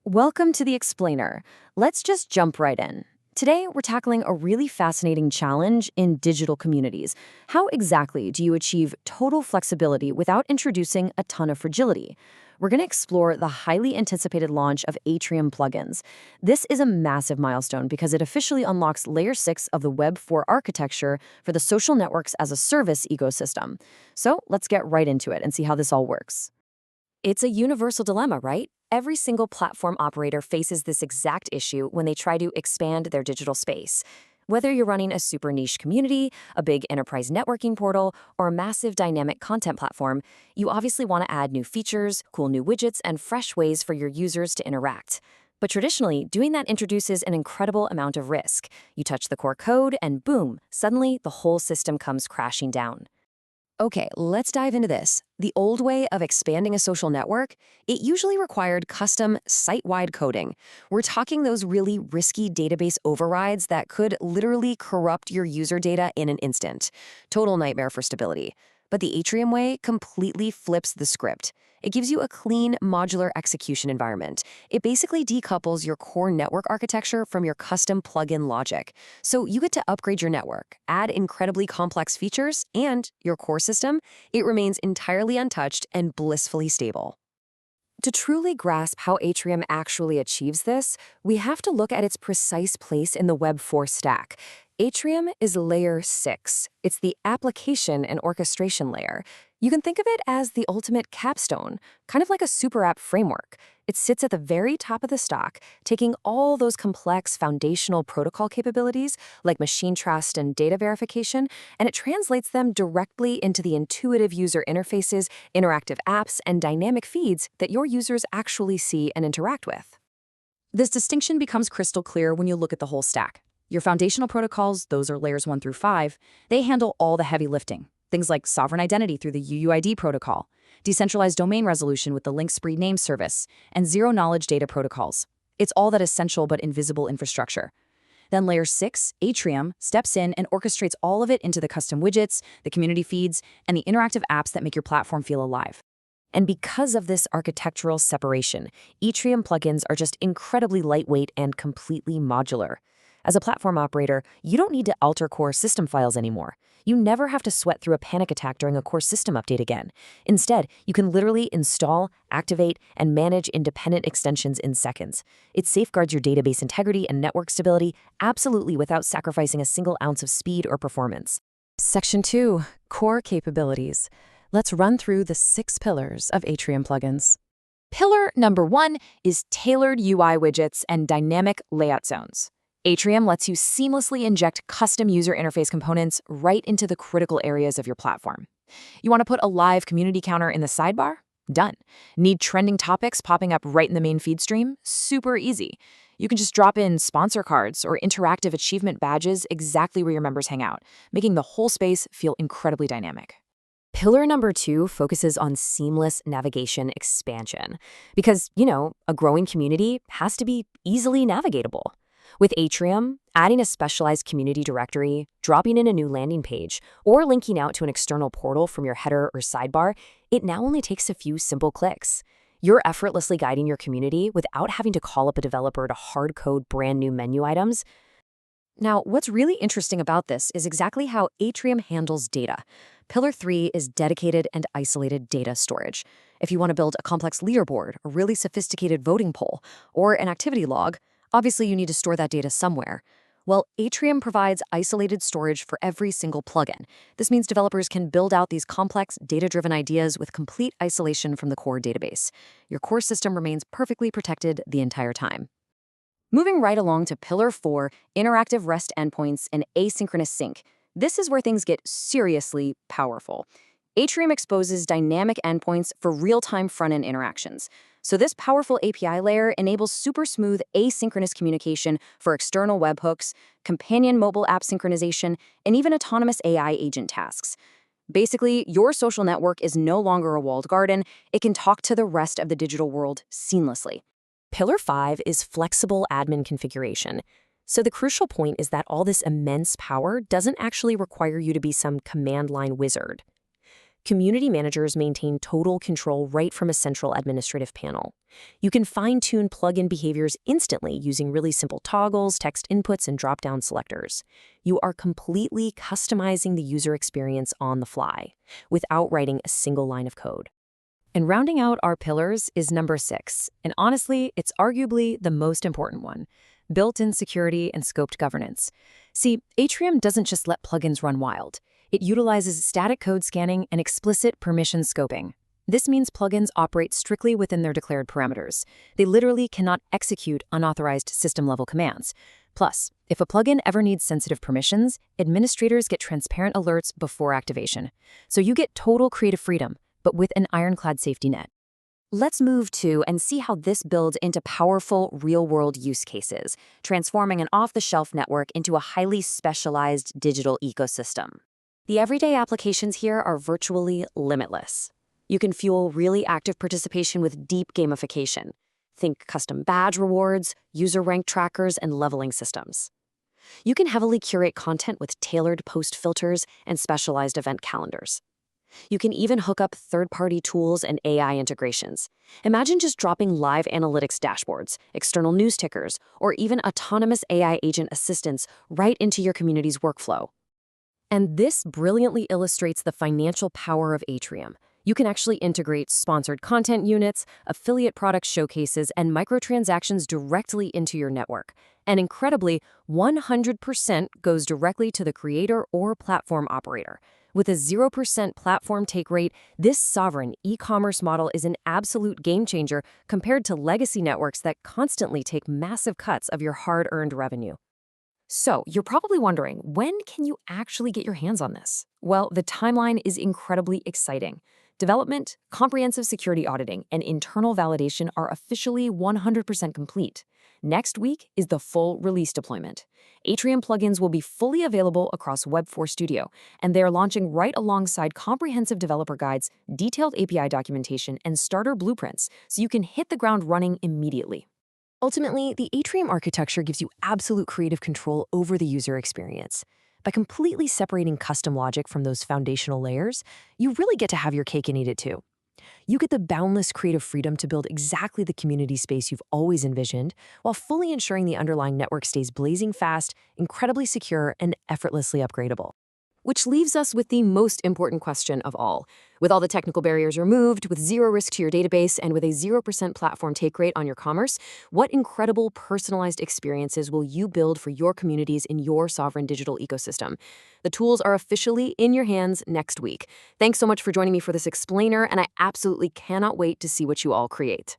Welcome to the Explainer. Let's just jump right in. Today, we're tackling a really fascinating challenge in digital communities. How exactly do you achieve total flexibility without introducing a ton of fragility? We're going to explore the highly anticipated launch of ATRIUM Plugins. This is a massive milestone because it officially unlocks Layer 6 of the Web 4 architecture for the social networks as a service ecosystem. So let's get right into it and see how this all works. It's a universal dilemma, right? Every single platform operator faces this exact issue when they try to expand their digital space. Whether you're running a super niche community, a big enterprise networking portal, or a massive dynamic content platform, you obviously want to add new features, cool new widgets, and fresh ways for your users to interact. But traditionally, doing that introduces an incredible amount of risk. You touch the core code, and boom, suddenly the whole system comes crashing down. Okay, let's dive into this. The old way of expanding a social network, it usually required custom site-wide coding. We're talking those really risky database overrides that could literally corrupt your user data in an instant. Total nightmare for stability. But the Atrium way completely flips the script. It gives you a clean, modular execution environment. It basically decouples your core network architecture from your custom plugin logic. So you get to upgrade your network, add incredibly complex features, and your core system, it remains entirely untouched and blissfully stable. To truly grasp how Atrium actually achieves this, we have to look at its precise place in the Web 4 stack. Atrium is layer 6. It's the application and orchestration layer. You can think of it as the ultimate capstone, kind of like a super app framework. It sits at the very top of the stack, taking all those complex foundational protocol capabilities like machine trust and data verification, and it translates them directly into the intuitive user interfaces, interactive apps, and dynamic feeds that your users actually see and interact with. This distinction becomes crystal clear when you look at the whole stack. Your foundational protocols, those are layers 1 through 5, they handle all the heavy lifting. Things like sovereign identity through the UUID protocol, decentralized domain resolution with the link-spree name service, and zero-knowledge data protocols. It's all that essential but invisible infrastructure. Then layer 6, Atrium, steps in and orchestrates all of it into the custom widgets, the community feeds, and the interactive apps that make your platform feel alive. And because of this architectural separation, Atrium plugins are just incredibly lightweight and completely modular. As a platform operator, you don't need to alter core system files anymore. You never have to sweat through a panic attack during a core system update again. Instead, you can literally install, activate, and manage independent extensions in seconds. It safeguards your database integrity and network stability absolutely without sacrificing a single ounce of speed or performance. Section 2, Core Capabilities. Let's run through the 6 pillars of Atrium plugins. Pillar number 1 is tailored UI widgets and dynamic layout zones. Atrium lets you seamlessly inject custom user interface components right into the critical areas of your platform. You want to put a live community counter in the sidebar? Done. Need trending topics popping up right in the main feed stream? Super easy. You can just drop in sponsor cards or interactive achievement badges exactly where your members hang out, making the whole space feel incredibly dynamic. Pillar number 2 focuses on seamless navigation expansion. Because, a growing community has to be easily navigatable. With Atrium, adding a specialized community directory, dropping in a new landing page, or linking out to an external portal from your header or sidebar, it now only takes a few simple clicks. You're effortlessly guiding your community without having to call up a developer to hard code brand new menu items. Now, what's really interesting about this is exactly how Atrium handles data. Pillar 3 is dedicated and isolated data storage. If you want to build a complex leaderboard, a really sophisticated voting poll, or an activity log, obviously, you need to store that data somewhere. Well, Atrium provides isolated storage for every single plugin. This means developers can build out these complex, data-driven ideas with complete isolation from the core database. Your core system remains perfectly protected the entire time. Moving right along to Pillar 4, interactive REST endpoints and asynchronous sync. This is where things get seriously powerful. Atrium exposes dynamic endpoints for real-time front-end interactions. So this powerful API layer enables super smooth asynchronous communication for external webhooks, companion mobile app synchronization, and even autonomous AI agent tasks. Basically, your social network is no longer a walled garden. It can talk to the rest of the digital world seamlessly. Pillar 5 is flexible admin configuration. So the crucial point is that all this immense power doesn't actually require you to be some command line wizard. Community managers maintain total control right from a central administrative panel. You can fine-tune plugin behaviors instantly using really simple toggles, text inputs, and drop-down selectors. You are completely customizing the user experience on the fly, without writing a single line of code. And rounding out our pillars is number 6, and honestly, it's arguably the most important one: built-in security and scoped governance. See, Atrium doesn't just let plugins run wild. It utilizes static code scanning and explicit permission scoping. This means plugins operate strictly within their declared parameters. They literally cannot execute unauthorized system-level commands. Plus, if a plugin ever needs sensitive permissions, administrators get transparent alerts before activation. So you get total creative freedom, but with an ironclad safety net. Let's move to and see how this builds into powerful real-world use cases, transforming an off-the-shelf network into a highly specialized digital ecosystem. The everyday applications here are virtually limitless. You can fuel really active participation with deep gamification. Think custom badge rewards, user rank trackers, and leveling systems. You can heavily curate content with tailored post filters and specialized event calendars. You can even hook up third-party tools and AI integrations. Imagine just dropping live analytics dashboards, external news tickers, or even autonomous AI agent assistants right into your community's workflow. And this brilliantly illustrates the financial power of Atrium. You can actually integrate sponsored content units, affiliate product showcases, and microtransactions directly into your network. And incredibly, 100% goes directly to the creator or platform operator. With a 0% platform take rate, this sovereign e-commerce model is an absolute game changer compared to legacy networks that constantly take massive cuts of your hard-earned revenue. So, you're probably wondering, when can you actually get your hands on this? Well, the timeline is incredibly exciting. Development, comprehensive security auditing, and internal validation are officially 100% complete. Next week is the full release deployment. Atrium Plugins will be fully available across Web4 Studio, and they are launching right alongside comprehensive developer guides, detailed API documentation, and starter blueprints, so you can hit the ground running immediately. Ultimately, the Atrium architecture gives you absolute creative control over the user experience. By completely separating custom logic from those foundational layers, you really get to have your cake and eat it too. You get the boundless creative freedom to build exactly the community space you've always envisioned, while fully ensuring the underlying network stays blazing fast, incredibly secure, and effortlessly upgradable. Which leaves us with the most important question of all. With all the technical barriers removed, with zero risk to your database, and with a 0% platform take rate on your commerce, what incredible personalized experiences will you build for your communities in your sovereign digital ecosystem? The tools are officially in your hands next week. Thanks so much for joining me for this explainer, and I absolutely cannot wait to see what you all create.